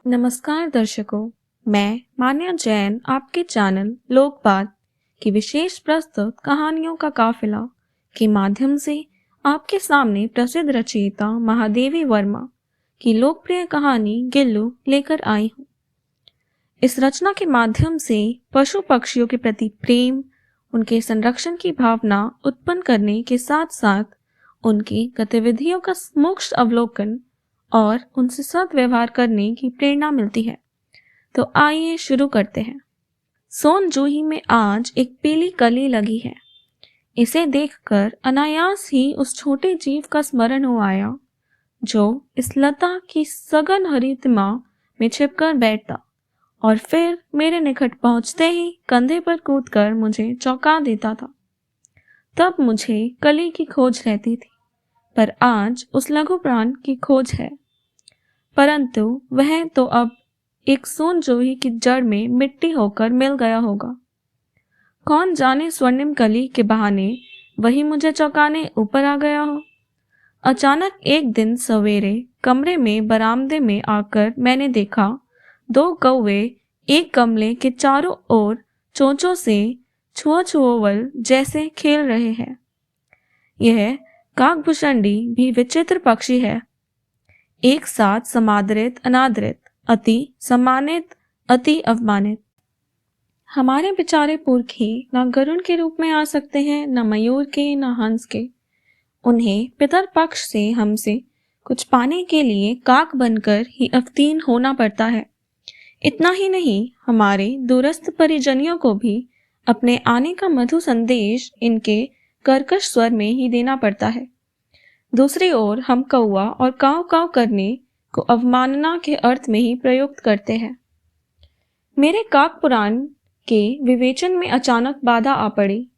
नमस्कार दर्शकों, मैं मान्या जैन आपके चैनल लोकबात की विशेष प्रस्तुत कहानियों का काफिला के माध्यम से आपके सामने प्रसिद्ध रचयिता महादेवी वर्मा की लोकप्रिय कहानी गिल्लू लेकर आई हूँ। इस रचना के माध्यम से पशु पक्षियों के प्रति प्रेम, उनके संरक्षण की भावना उत्पन्न करने के साथ साथ उनकी गतिविधियों का सूक्ष्म अवलोकन और उनसे सद्व्यवहार करने की प्रेरणा मिलती है। तो आइए शुरू करते हैं। सोन जूही में आज एक पीली कली लगी है। इसे देखकर अनायास ही उस छोटे जीव का स्मरण हो आया जो इस लता की सघन हरितमा में छिपकर बैठता और फिर मेरे निकट पहुंचते ही कंधे पर कूदकर मुझे चौंका देता था। तब मुझे कली की खोज रहती थी, पर आज उस लघु प्राण की खोज है। परंतु वह तो अब एक सोन जूही की जड़ में मिट्टी होकर मिल गया होगा। कौन जाने स्वर्णिम कली के बहाने वही मुझे चौंकाने ऊपर आ गया हो। अचानक एक दिन सवेरे कमरे में बरामदे में आकर मैंने देखा 2 कौवे एक गमले के चारों ओर चोंचों से छुआ-छुओवल जैसे खेल रहे हैं। यह काकभूषणी भी विचित्र पक्षी है, एक साथ समादरित अनादरित, अति सम्मानित अति अवमानित। हमारे बेचारे पुरखे न गरुड़ के रूप में आ सकते हैं, न मयूर के, न हंस के। उन्हें पितर पक्ष से हमसे कुछ पाने के लिए काक बनकर ही अवतीर्ण होना पड़ता है। इतना ही नहीं, हमारे दूरस्थ परिजनियों को भी अपने आने का मधु संदेश इनके कर्कश स्वर में ही देना पड़ता है। दूसरी ओर हम कौवा और काव काव करने को अवमानना के अर्थ में ही प्रयुक्त करते हैं। मेरे काक पुराण के विवेचन में अचानक बाधा आ पड़ी,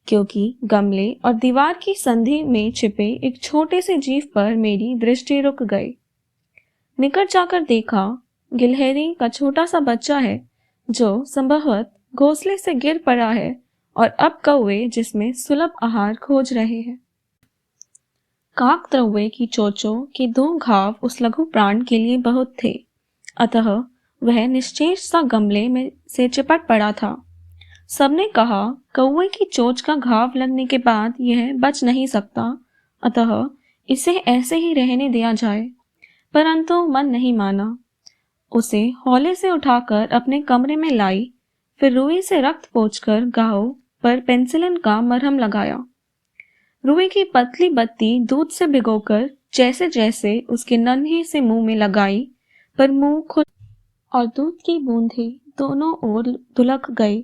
क्योंकि गमले और दीवार की संधि में छिपे एक छोटे से जीव पर मेरी दृष्टि रुक गई। निकट जाकर देखा, गिलहरी का छोटा सा बच्चा है जो संभवतः घोंसले से गिर पड़ा है और अब कौवे जिसमें सुलभ आहार खोज रहे हैं। काकत्रौवे की चोंचों के 2 घाव उस लघु प्राण के लिए बहुत थे, अतः वह निश्चेष सा गमले में से चिपट पड़ा था। सबने कहा कौवे की चोंच का घाव लगने के बाद यह बच नहीं सकता, अतः इसे ऐसे ही रहने दिया जाए। परंतु मन नहीं माना। उसे हौले से उठाकर अपने कमरे में लाई, फिर रुई से रक्त पोंछकर घाव पर पेंसिलिन का मरहम लगाया। रुई की पतली बत्ती दूध से भिगोकर जैसे जैसे उसके नन्हे से मुंह में लगाई, पर मुंह खुद और दूध की बूंदें दोनों ओर धुलक गई।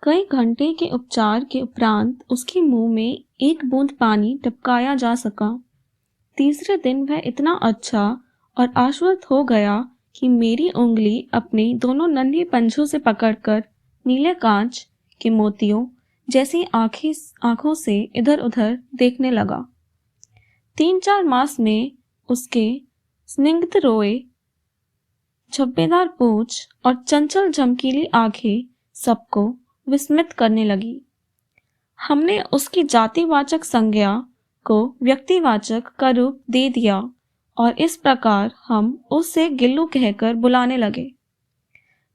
कई घंटे के उपचार के उपरांत उसके मुंह में एक बूंद पानी टपकाया जा सका। तीसरे दिन वह इतना अच्छा और आश्वस्त हो गया कि मेरी उंगली अपने दोनों नन्हे पंजों से पकड़कर नीले कांच के मोतियों जैसी आंखों से इधर उधर देखने लगा। 3-4 मास में उसके स्निग्ध रोए, झब्बेदार पूंछ और चंचल झमकीली आंखें सबको विस्मित करने लगी। हमने उसकी जातिवाचक संज्ञा को व्यक्तिवाचक का रूप दे दिया और इस प्रकार हम उससे गिल्लू कहकर बुलाने लगे।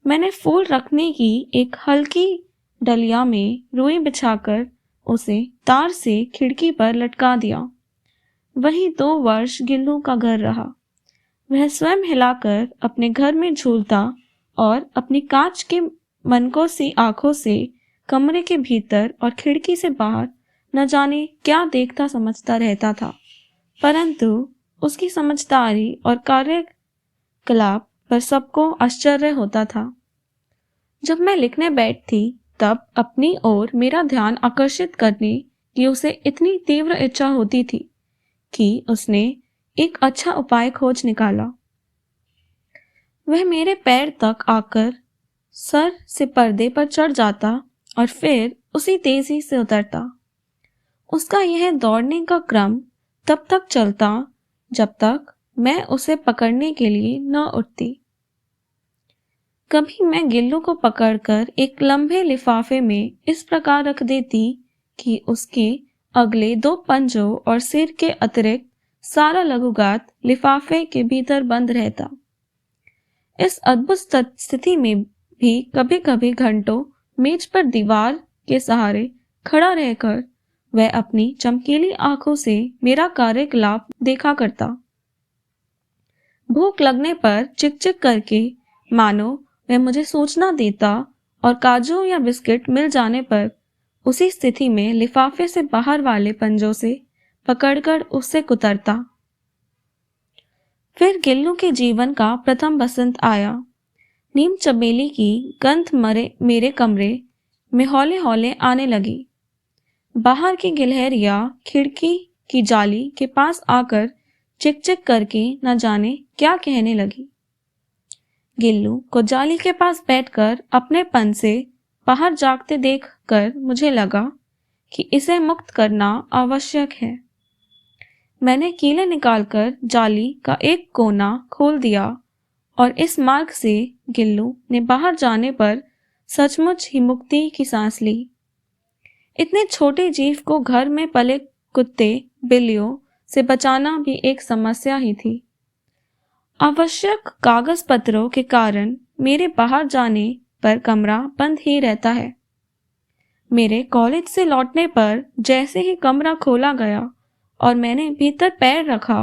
मैंने फूल रखने की एक हल्की डलिया में रुई बिछाकर उसे तार से खिड़की पर लटका दिया। वही 2 वर्ष गिल्लू का घर रहा। वह स्वयं हिलाकर अपने घर में झूलता और अपनी कांच के मनकों सी आंखों से कमरे के भीतर और खिड़की से बाहर न जाने क्या देखता समझता रहता था। परंतु उसकी समझदारी और कार्यकलाप पर सबको आश्चर्य होता था। जब मैं लिखने बैठती तब अपनी ओर मेरा ध्यान आकर्षित करने की उसे इतनी तीव्र इच्छा होती थी कि उसने एक अच्छा उपाय खोज निकाला। वह मेरे पैर तक आकर सर से पर्दे पर चढ़ जाता और फिर उसी तेजी से उतरता। उसका यह दौड़ने का क्रम तब तक चलता जब तक मैं उसे पकड़ने के लिए न उठती। कभी मैं गिल्लू को पकड़कर एक लंबे लिफाफे में इस प्रकार रख देती कि उसके अगले दो पंजों और सिर के अतिरिक्त सारा लघुगात लिफाफे के भीतर बंद रहता। इस अद्भुत स्थिति में भी कभी कभी घंटों मेज पर दीवार के सहारे खड़ा रहकर वह अपनी चमकीली आंखों से मेरा कार्यकलाप देखा करता। भूख लगने पर चिक चिक करके मानो वह मुझे सूचना देता और काजू या बिस्किट मिल जाने पर उसी स्थिति में लिफाफे से बाहर वाले पंजों से पकड़कर उससे कुतरता। फिर गिल्लू के जीवन का प्रथम बसंत आया। नीम चमेली की गंध मेरे कमरे में हौले हौले आने लगी। बाहर की गिलहरियां खिड़की की जाली के पास आकर चिक चिक करके न जाने क्या कहने लगी। गिल्लू को जाली के पास बैठकर अपने पन से बाहर जागते देखकर मुझे लगा कि इसे मुक्त करना आवश्यक है। मैंने कीले निकालकर जाली का एक कोना खोल दिया और इस मार्ग से गिल्लू ने बाहर जाने पर सचमुच ही मुक्ति की सांस ली। इतने छोटे जीव को घर में पले कुत्ते बिल्लियों से बचाना भी एक समस्या ही थी। आवश्यक कागज पत्रों के कारण मेरे बाहर जाने पर कमरा बंद ही रहता है। मेरे कॉलेज से लौटने पर जैसे ही कमरा खोला गया और मैंने भीतर पैर रखा,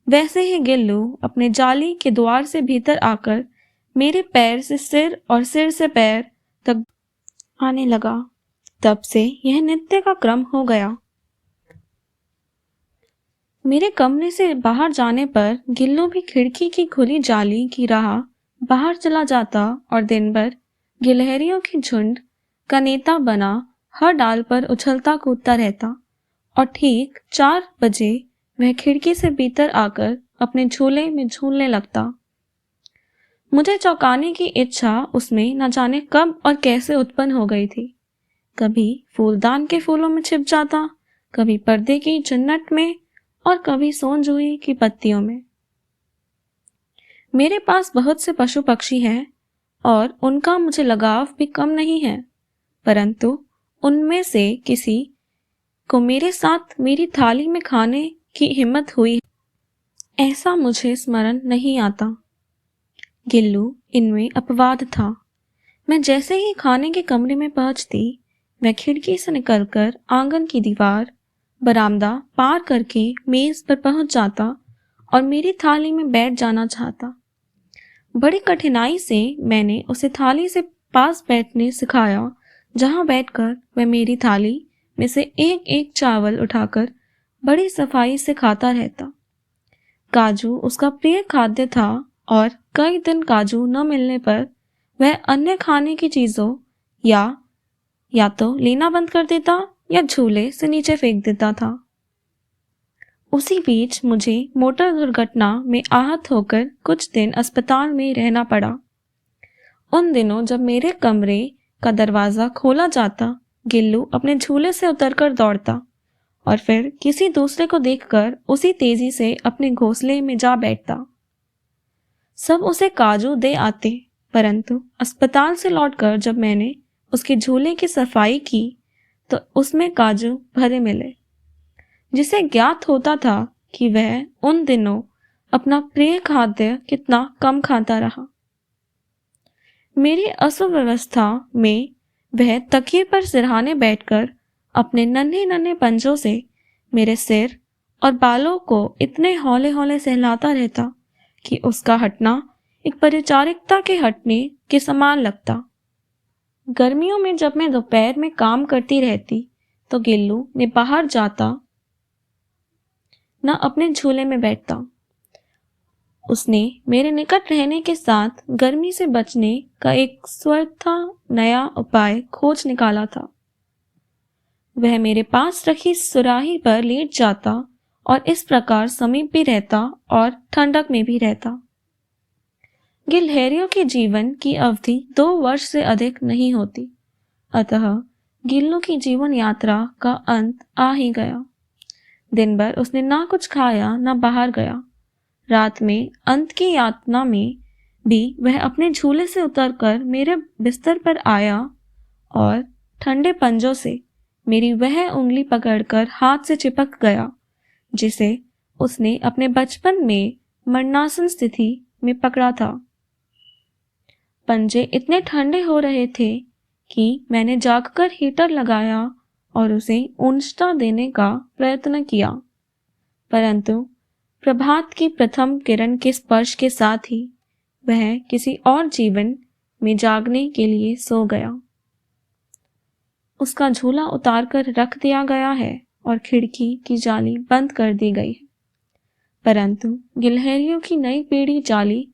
वैसे ही गिल्लू अपने जाली के द्वार से भीतर आकर मेरे पैर से सिर और सिर से पैर तक आने लगा। तब से यह नित्य का क्रम हो गया। मेरे कमरे से बाहर जाने पर गिल्लू भी खिड़की की खुली जाली की राह बाहर चला जाता और दिन भर गिलहरियों की झुंड का नेता बना हर डाल पर उछलता कूदता रहता और ठीक 4 बजे वह खिड़की से भीतर आकर अपने झूले में झूलने लगता। मुझे चौंकाने की इच्छा उसमें न जाने कब और कैसे उत्पन्न हो गई थी। कभी फूलदान के फूलों में छिप जाता, कभी पर्दे की चुन्नट में और कभी सोनजूही की पत्तियों में। मेरे पास बहुत से पशु पक्षी हैं और उनका मुझे लगाव भी कम नहीं है, परंतु उनमें से किसी को मेरे साथ मेरी थाली में खाने की हिम्मत हुई ऐसा मुझे स्मरण नहीं आता। गिल्लू इनमें अपवाद था। मैं जैसे ही खाने के कमरे में पहुंचती, मैं खिड़की से निकलकर आंगन की दीवार, बरामदा पार करके मेज पर पहुंच जाता और मेरी थाली में बैठ जाना चाहता। बड़ी कठिनाई से मैंने उसे थाली से पास बैठने सिखाया, जहां बैठकर वह मेरी थाली में से एक एक चावल उठाकर बड़ी सफाई से खाता रहता। काजू उसका प्रिय खाद्य था और कई दिन काजू न मिलने पर वह अन्य खाने की चीजों या तो लेना बंद कर देता या झूले से नीचे फेंक देता था। उसी बीच मुझे मोटर दुर्घटना में आहत होकर कुछ दिन अस्पताल में रहना पड़ा। उन दिनों जब मेरे कमरे का दरवाजा खोला जाता, गिल्लू अपने झूले से उतरकर दौड़ता और फिर किसी दूसरे को देखकर उसी तेजी से अपने घोंसले में जा बैठता। सब उसे काजू दे आते, परंतु अस्पताल से लौटकर जब मैंने उसके झूले की सफाई की तो उसमें काजू भरे मिले, जिसे ज्ञात होता था कि वह उन दिनों अपना प्रिय खाद्य कितना कम खाता रहा। मेरी असुव्यवस्था में वह तकिए पर सिरहाने बैठकर अपने नन्हे नन्हे पंजों से मेरे सिर और बालों को इतने हौले हौले सहलाता रहता कि उसका हटना एक परिचारिका के हटने के समान लगता। गर्मियों में जब मैं दोपहर में काम करती रहती तो गिल्लू ने बाहर जाता न अपने झूले में बैठता। उसने मेरे निकट रहने के साथ गर्मी से बचने का एक स्वतः नया उपाय खोज निकाला था। वह मेरे पास रखी सुराही पर लेट जाता और इस प्रकार समीप भी रहता और ठंडक में भी रहता। गिलहरियों के जीवन की अवधि 2 वर्ष से अधिक नहीं होती, अतः गिल्लू की जीवन यात्रा का अंत आ ही गया। दिन भर उसने ना कुछ खाया ना बाहर गया। रात में अंत की यातना में भी वह अपने झूले से उतरकर मेरे बिस्तर पर आया और ठंडे पंजों से मेरी वह उंगली पकड़कर हाथ से चिपक गया जिसे उसने अपने बचपन में मरणासन स्थिति में पकड़ा था। पंजे इतने ठंडे हो रहे थे कि मैंने जागकर हीटर लगाया और उसे ऊष्णता देने का प्रयत्न किया, परंतु प्रभात की प्रथम किरण के स्पर्श के साथ ही वह किसी और जीवन में जागने के लिए सो गया। उसका झूला उतारकर रख दिया गया है और खिड़की की जाली बंद कर दी गई है, परंतु गिलहरियों की नई पीढ़ी जाली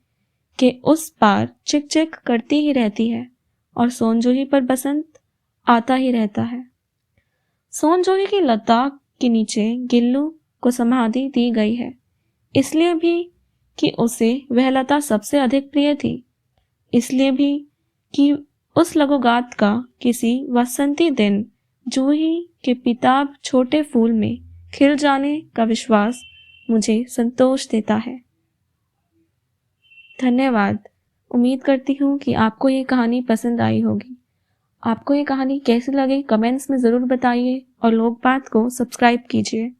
के उस पार चिक चिक करती ही रहती है और सोनजोही पर बसंत आता ही रहता है। सोनजोही की लता के नीचे गिल्लू को समाधि दी गई है, इसलिए भी कि उसे वह लता सबसे अधिक प्रिय थी, इसलिए भी कि उस लघुगात का किसी वसंती दिन जूही के पिताब छोटे फूल में खिल जाने का विश्वास मुझे संतोष देता है। धन्यवाद। उम्मीद करती हूँ कि आपको ये कहानी पसंद आई होगी। आपको ये कहानी कैसी लगी कमेंट्स में ज़रूर बताइए और लोग बात को सब्सक्राइब कीजिए।